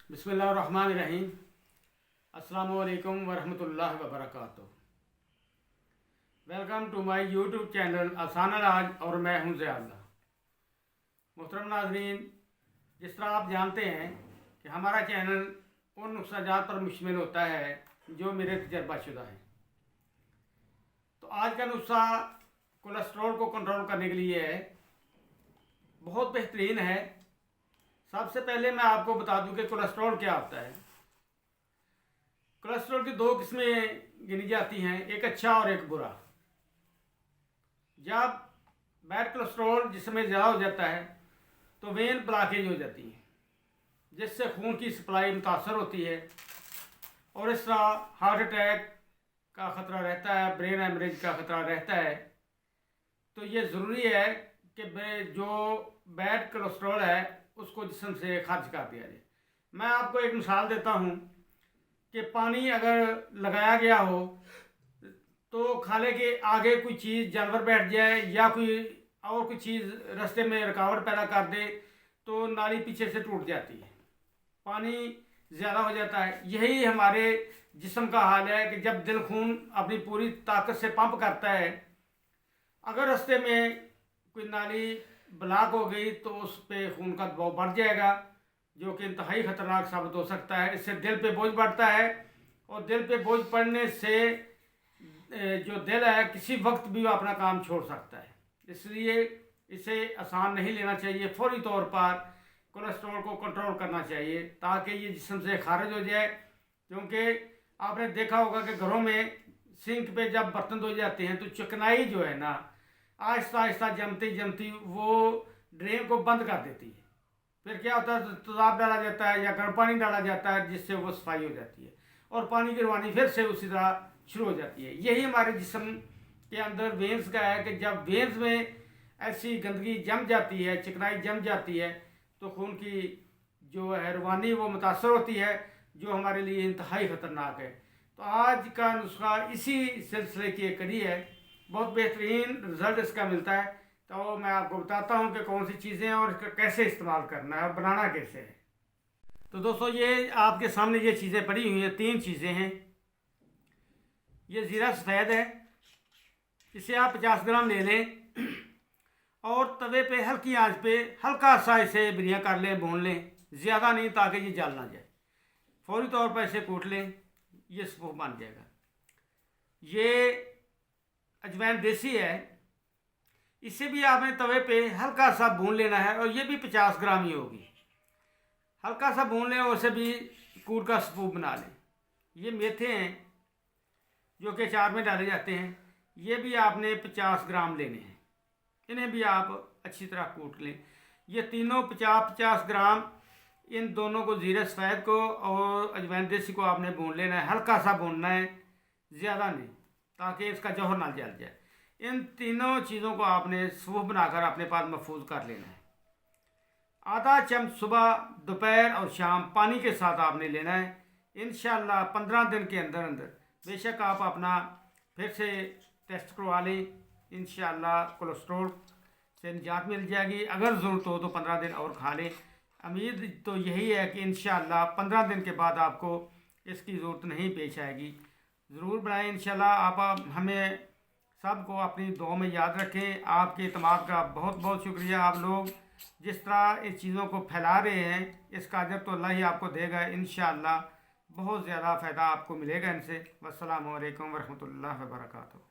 बिस्मिल्लाहिर्रहमानिर्रहीम। अस्सलामु अलैकुम वरहमतुल्लाहि वबरकातुहू। Welcome to my YouTube channel आसान इलाज और मैं हूं ज़ियाउल्लाह। मोहतरम नाज़रीन, जिस तरह आप जानते हैं कि हमारा चैनल उन नुस्ख़ाजात पर मुश्तमिल होता है जो मेरे तजर्बाशुदा हैं। तो आज का नुस्ख़ा कोलेस्ट्रॉल को कंट्रोल करने के लिए है, बहुत बेहतरीन है। सबसे पहले मैं आपको बता दूं कि कोलेस्ट्रॉल क्या होता है। कोलेस्ट्रॉल की दो किस्में गिनी जाती हैं, एक अच्छा और एक बुरा। जब बैड कोलेस्ट्रॉल जिसमें ज़्यादा हो जाता है तो वेन ब्लॉकेज हो जाती है, जिससे खून की सप्लाई मुतासर होती है और इस तरह हार्ट अटैक का ख़तरा रहता है, ब्रेन हेमरेज का ख़तरा रहता है। तो ये ज़रूरी है कि जो बैड कोलेस्ट्रॉल है उसको जिस्म से खारिज कर दिया जाए। मैं आपको एक मिसाल देता हूँ कि पानी अगर लगाया गया हो तो खाले के आगे कोई चीज़ जानवर बैठ जाए या कोई चीज़ रास्ते में रुकावट पैदा कर दे तो नाली पीछे से टूट जाती है, पानी ज़्यादा हो जाता है। यही हमारे जिस्म का हाल है कि जब दिल खून अपनी पूरी ताकत से पंप करता है, अगर रास्ते में कोई नाली ब्लॉक हो गई तो उस पर खून का दबाव बढ़ जाएगा, जो कि इंतहाई ख़तरनाक साबित हो सकता है। इससे दिल पे बोझ बढ़ता है और दिल पे बोझ पड़ने से जो दिल है किसी वक्त भी वो अपना काम छोड़ सकता है। इसलिए इसे आसान नहीं लेना चाहिए, फौरी तौर पर कोलेस्ट्रॉल को कंट्रोल करना चाहिए ताकि ये जिस्म से खारिज हो जाए। क्योंकि आपने देखा होगा कि घरों में सिंक पे जब बर्तन धोए जाते हैं तो चिकनाई जो है ना, आहिस्ता आहिस्ता जमती जमती वो ड्रेन को बंद कर देती है। फिर क्या होता है, तेज़ाब डाला जाता है या गर्म पानी डाला जाता है, जिससे वो सफाई हो जाती है और पानी की रवानी फिर से उसी तरह शुरू हो जाती है। यही हमारे जिस्म के अंदर वेंस का है कि जब वेंस में ऐसी गंदगी जम जाती है, चिकनाई जम जाती है, तो खून की जो है रवानी वो मुतासर होती है, जो हमारे लिए इंतहाई ख़तरनाक है। तो आज का नुस्खा इसी सिलसिले की एक कड़ी है, बहुत बेहतरीन रिज़ल्ट इसका मिलता है। तो मैं आपको बताता हूँ कि कौन सी चीज़ें हैं और इसका कैसे इस्तेमाल करना है और बनाना कैसे है। तो दोस्तों, ये आपके सामने ये चीज़ें पड़ी हुई हैं, 3 चीज़ें हैं। ये ज़ीरा सफ़ेद है, इसे आप 50 ग्राम ले लें और तवे पे हल्की आंच पे हल्का सा इसे बिरिया कर लें, भून लें, ज़्यादा नहीं ताकि ये जल ना जाए। फौरी तौर पर इसे कूट लें, ये स्पूफ बन जाएगा। ये अजवाइन देसी है, इसे भी आपने तवे पे हल्का सा भून लेना है और ये भी 50 ग्राम ही होगी। हल्का सा भून लें और उसे भी कूट का स्पूफ बना लें। ये मेथे हैं जो कि अचार में डाले जाते हैं, ये भी आपने 50 ग्राम लेने हैं, इन्हें भी आप अच्छी तरह कूट लें। ये तीनों 50-50 ग्राम, इन दोनों को, ज़ीरा सफ़ेद को और अजवाइन देसी को आपने भून लेना है। हल्का सा भूनना है, ज़्यादा नहीं, ताकि इसका जौहर ना जल जाए। इन तीनों चीज़ों को आपने सूप बनाकर अपने पास महफूज कर लेना है। आधा चम्मच सुबह, दोपहर और शाम पानी के साथ आपने लेना है। इंशाअल्लाह 15 दिन के अंदर अंदर बेशक आप अपना फिर से टेस्ट करवा लें, इंशाअल्लाह कोलेस्ट्रॉल से निजात मिल जाएगी। अगर ज़रूरत हो तो 15 दिन और खा लें। उम्मीद तो यही है कि इंशाअल्लाह 15 दिन के बाद आपको इसकी ज़रूरत नहीं पेश आएगी। ज़रूर बनाएं इंशाअल्लाह। आप हमें सबको अपनी दुआ में याद रखें। आपके इत्मीनान का बहुत बहुत शुक्रिया। आप लोग जिस तरह इस चीज़ों को फैला रहे हैं, इसका अजर तो अल्लाह ही आपको देगा इंशाअल्लाह। बहुत ज़्यादा फ़ायदा आपको मिलेगा इनसे। वस्सलामु अलैकुम वरहमतुल्लाहि वबरकातुहू।